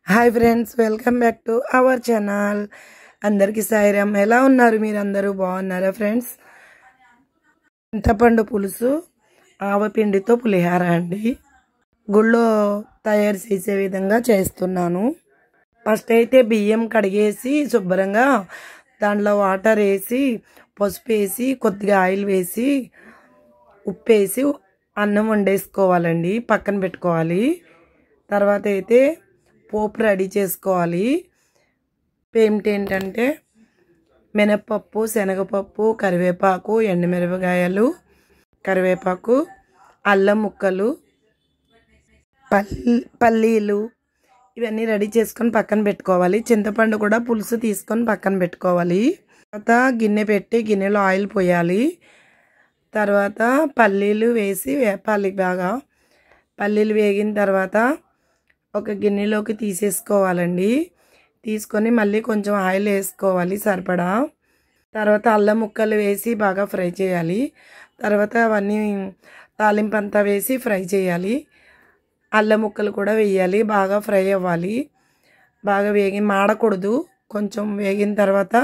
Hi friends, welcome back to our channel. అందరికీ సాయిరామ్. ఎలా ఉన్నారు? మీరు అందరూ బాగున్నారా ఫ్రెండ్స్? చింతపండు పులుసు ఆవపిండితో పులిహార అండి. గుళ్ళో తయారు చేసే విధంగా చేస్తున్నాను. ఫస్ట్ అయితే బియ్యం కడిగేసి శుభ్రంగా దాంట్లో వాటర్ వేసి, పసుపు వేసి, కొద్దిగా ఆయిల్ వేసి, ఉప్పు వేసి అన్నం వండేసుకోవాలండి. పక్కన పెట్టుకోవాలి. తర్వాత అయితే పోపు రెడీ చేసుకోవాలి. ఏంటంటే మినప్పప్పు, శనగపప్పు, కరివేపాకు, ఎండుమిరపకాయలు, కరివేపాకు, అల్లం ముక్కలు, పల్లీలు ఇవన్నీ రెడీ చేసుకొని పక్కన పెట్టుకోవాలి. చింతపండు కూడా పులుసు తీసుకొని పక్కన పెట్టుకోవాలి. తర్వాత గిన్నె పెట్టి గిన్నెలో ఆయిల్ పోయాలి. తర్వాత పల్లీలు వేసి వేపాలి బాగా. పల్లీలు వేగిన తర్వాత ఒక గిన్నెలోకి తీసేసుకోవాలండి. తీసుకొని మళ్ళీ కొంచెం ఆయిల్ వేసుకోవాలి సరిపడా. తర్వాత అల్లం ముక్కలు వేసి బాగా ఫ్రై చేయాలి. తర్వాత అవన్నీ తాలింపు అంతా వేసి ఫ్రై చేయాలి. అల్లం ముక్కలు కూడా వేయాలి. బాగా ఫ్రై అవ్వాలి. బాగా మాడకూడదు. కొంచెం వేగిన తర్వాత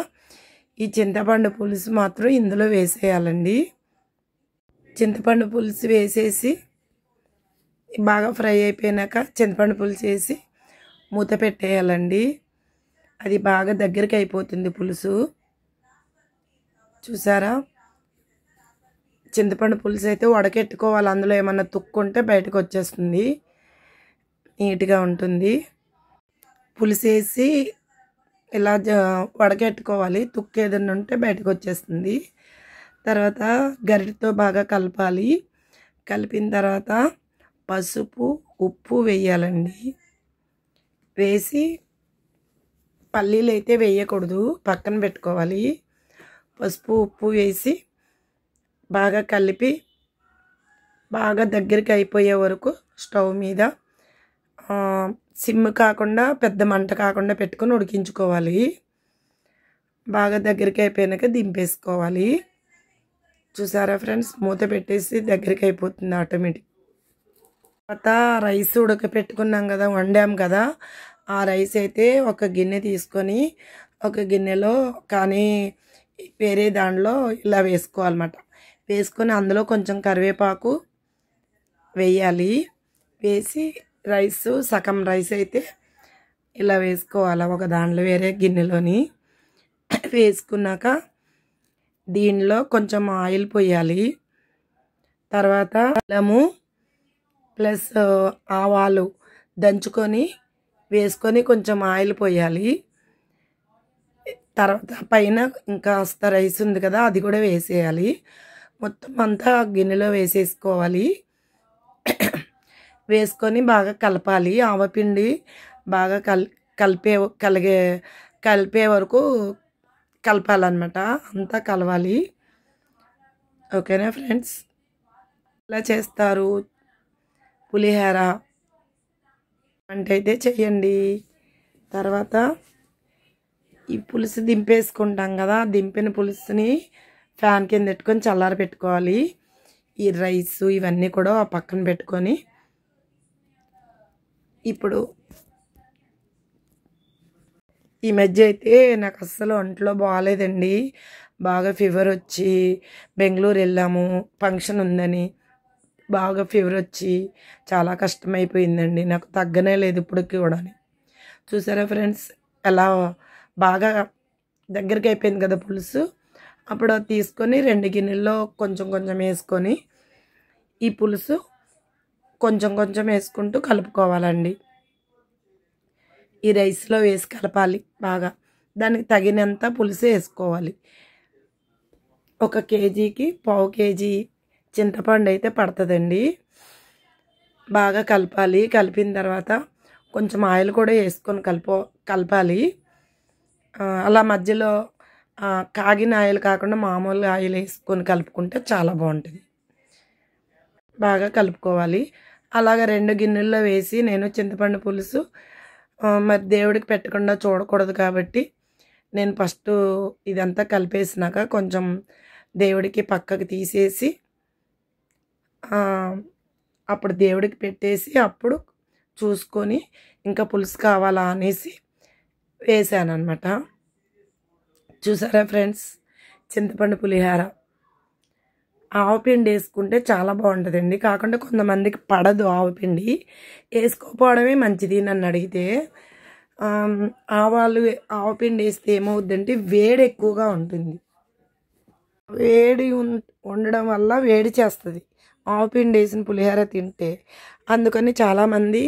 ఈ చింతపండు పులుసు మాత్రం ఇందులో వేసేయాలండి. చింతపండు పులుసు వేసేసి బాగా ఫ్రై అయిపోయినాక చింతపండు పులుసు వేసి మూత పెట్టేయాలండి. అది బాగా దగ్గరికి అయిపోతుంది పులుసు. చూసారా? చింతపండు పులుసు అయితే వడకెట్టుకోవాలి. అందులో ఏమన్నా తుక్కుంటే బయటకు వచ్చేస్తుంది. నీట్గా ఉంటుంది. పులుసు వేసి ఇలా వడకెట్టుకోవాలి. తుక్కు ఏదన్నా ఉంటే బయటకు వచ్చేస్తుంది. తర్వాత గరిటతో బాగా కలపాలి. కలిపిన తర్వాత పసుపు, ఉప్పు వేయాలండి. వేసి పల్లీలు అయితే వేయకూడదు, పక్కన పెట్టుకోవాలి. పసుపు, ఉప్పు వేసి బాగా కలిపి బాగా దగ్గరికి అయిపోయే వరకు స్టవ్ మీద సిమ్ కాకుండా పెద్ద మంట కాకుండా పెట్టుకొని ఉడికించుకోవాలి. బాగా దగ్గరికి అయిపోయాక దింపేసుకోవాలి. చూసారా ఫ్రెండ్స్? మూత పెట్టేసి దగ్గరికి అయిపోతుంది ఆటోమేటిక్. తర్వాత రైస్ ఉడకపెట్టుకున్నాం కదా, వండాం కదా, ఆ రైస్ అయితే ఒక గిన్నె తీసుకొని ఒక గిన్నెలో కానీ వేరే దానిలో ఇలా వేసుకోవాలన్నమాట. వేసుకొని అందులో కొంచెం కరివేపాకు వేయాలి. వేసి సగం రైస్ అయితే ఇలా వేసుకోవాలి ఒక దాంట్లో వేరే గిన్నెలోని. వేసుకున్నాక దీనిలో కొంచెం ఆయిల్ పోయాలి. తర్వాత అల్లము ప్లస్ ఆవాలు దంచుకొని వేసుకొని కొంచెం ఆయిల్ పోయాలి. తర్వాత పైన ఇంకా రైస్ ఉంది కదా, అది కూడా వేసేయాలి. మొత్తం అంతా గిన్నెలో వేసేసుకోవాలి. వేసుకొని బాగా కలపాలి. ఆవపిండి బాగా కలిపే వరకు కలపాలన్నమాట. అంతా కలవాలి. ఓకేనా ఫ్రెండ్స్? ఇలా చేస్తారు పులిహార అంటే అయితే చెయ్యండి. తర్వాత ఈ పులుసు దింపేసుకుంటాం కదా, దింపిన పులుసుని ఫ్యాన్ కింద పెట్టుకొని చల్లార పెట్టుకోవాలి. ఈ రైస్ ఇవన్నీ కూడా పక్కన పెట్టుకొని ఇప్పుడు ఈ మధ్య అయితే నాకు అస్సలు ఒంట్లో బాగాలేదండి. బాగా ఫీవర్ వచ్చి బెంగళూరు వెళ్ళాము, ఫంక్షన్ ఉందని. బాగా ఫీవర్ వచ్చి చాలా కష్టమైపోయిందండి. నాకు తగ్గనే లేదు ఇప్పటికి కూడా. చూసారా ఫ్రెండ్స్? ఎలా బాగా దగ్గరికి అయిపోయింది కదా పులుసు. అప్పుడు తీసుకొని 2 గిన్నెల్లో కొంచెం కొంచెం వేసుకొని ఈ పులుసు కొంచెం కొంచెం వేసుకుంటూ కలుపుకోవాలండి. ఈ రైస్లో వేసి కలపాలి బాగా. దానికి తగినంత పులుసు వేసుకోవాలి. 1 కేజీకి 1/2 కేజీ చింతపండు అయితే పడుతుందండి. బాగా కలపాలి. కలిపిన తర్వాత కొంచెం ఆయిల్ కూడా వేసుకొని కలపాలి. అలా మధ్యలో కాగిన ఆయిల్ కాకుండా మామూలు ఆయిల్ వేసుకొని కలుపుకుంటే చాలా బాగుంటుంది. బాగా కలుపుకోవాలి. అలాగా 2 గిన్నెల్లో వేసి నేను చింతపండు పులుసు మరి దేవుడికి పెట్టకుండా చూడకూడదు కాబట్టి నేను ఫస్ట్ ఇదంతా కలిపేసినాక కొంచెం దేవుడికి పక్కకు తీసేసి అప్పుడు దేవుడికి పెట్టేసి అప్పుడు చూసుకొని ఇంకా పులుసు కావాలా అనేసి వేసాను అనమాట. చూసారా ఫ్రెండ్స్, చింతపండు పులిహార ఆవపిండి వేసుకుంటే చాలా బాగుంటుందండి. కాకుండా కొంతమందికి పడదు ఆవపిండి, వేసుకోకపోవడమే మంచిది నన్ను అడిగితే. ఆవపిండి వేస్తే ఏమవుద్దంటే వేడి ఎక్కువగా ఉంటుంది. వేడి ఉండడం వల్ల వేడి చేస్తుంది ఆవపిండి వేసిన పులిహోర తింటే. అందుకని చాలామంది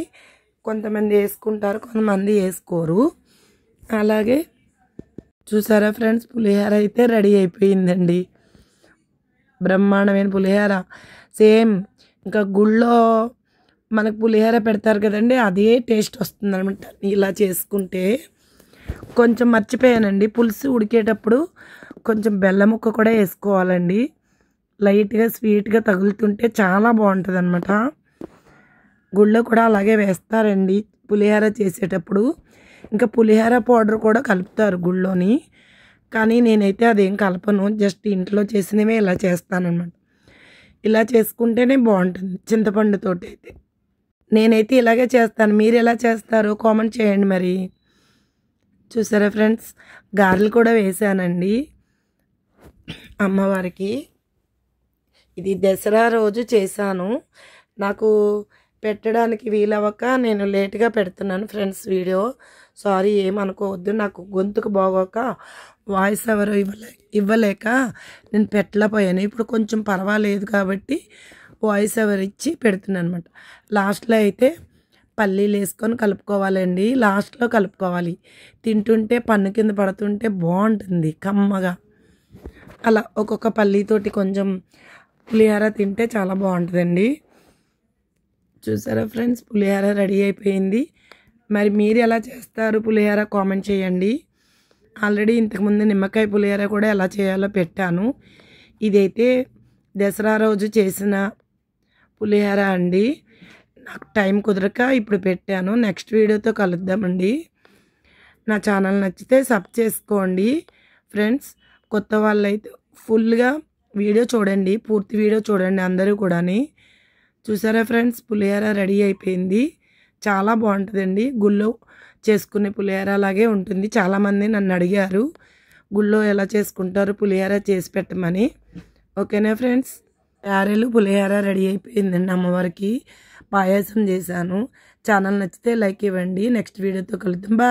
కొంతమంది వేసుకుంటారు, కొంతమంది వేసుకోరు. అలాగే చూసారా ఫ్రెండ్స్, పులిహోర అయితే రెడీ అయిపోయిందండి. బ్రహ్మాండమైన పులిహోర. సేమ్ ఇంకా గుళ్ళో మనకు పులిహోర పెడతారు కదండి, అదే టేస్ట్ వస్తుంది అనమాట ఇలా చేసుకుంటే. కొంచెం మర్చిపోయానండి, పులుసు ఉడికేటప్పుడు కొంచెం బెల్లం ముక్క కూడా వేసుకోవాలండి. లైట్గా స్వీట్గా తగులుతుంటే చాలా బాగుంటుంది అనమాట. గుళ్ళో కూడా అలాగే వేస్తారండి పులిహోర చేసేటప్పుడు. ఇంకా పులిహోర పౌడర్ కూడా కలుపుతారు గుళ్ళోని, కానీ నేనైతే అదేం కలపను. జస్ట్ ఇంట్లో చేసినవే ఇలా చేస్తానన్నమాట. ఇలా చేసుకుంటేనే బాగుంటుంది చింతపండుతోటి అయితే. నేనైతే ఇలాగే చేస్తాను. మీరు ఎలా చేస్తారో కామెంట్ చేయండి మరి. చూసారా ఫ్రెండ్స్, గారెలు కూడా వేసానండి అమ్మవారికి. ఇది దసరా రోజు చేశాను. నాకు పెట్టడానికి వీలవ్వక నేను లేట్గా పెడుతున్నాను ఫ్రెండ్స్ వీడియో. సారీ, ఏమనుకోవద్దు. నాకు గొంతుకు బాగోక వాయిస్ ఎవరు ఇవ్వలేక నేను పెట్టలేకపోయాను. ఇప్పుడు కొంచెం పర్వాలేదు కాబట్టి వాయిస్ ఎవరు ఇచ్చి పెడుతున్నాను అనమాట. లాస్ట్లో అయితే పల్లీలు వేసుకొని కలుపుకోవాలండి. లాస్ట్లో కలుపుకోవాలి. తింటుంటే పన్ను కింద పడుతుంటే బాగుంటుంది కమ్మగా. అలా ఒక్కొక్క పల్లీతోటి కొంచెం పులిహోర తింటే చాలా బాగుంటుందండి. చూసారా ఫ్రెండ్స్, పులిహోర రెడీ అయిపోయింది. మరి మీరు ఎలా చేస్తారు పులిహోర కామెంట్ చేయండి. ఆల్రెడీ ఇంతకుముందు నిమ్మకాయ పులిహోర కూడా ఎలా చేయాలో పెట్టాను. ఇదైతే దసరా రోజు చేసిన పులిహోర అండి. నాకు టైం కుదరక ఇప్పుడు పెట్టాను. నెక్స్ట్ వీడియోతో కలుద్దామండి. నా ఛానల్ నచ్చితే సబ్ చేసుకోండి ఫ్రెండ్స్. కొత్త వాళ్ళైతే ఫుల్గా వీడియో చూడండి, పూర్తి వీడియో చూడండి అందరూ కూడాని. చూసారా ఫ్రెండ్స్, పులిహోర రెడీ అయిపోయింది. చాలా బాగుంటుందండి. గుళ్ళో చేసుకునే పులిహోర అలాగే ఉంటుంది. చాలామంది నన్ను అడిగారు గుళ్ళో ఎలా చేసుకుంటారు పులిహోర చేసి పెట్టమని. ఓకేనా ఫ్రెండ్స్, గారెలు పులిహోర రెడీ అయిపోయిందండి. అమ్మవారికి పాయసం చేశాను. ఛానల్ నచ్చితే లైక్ ఇవ్వండి. నెక్స్ట్ వీడియోతో కలుద్దాం. బాయ్.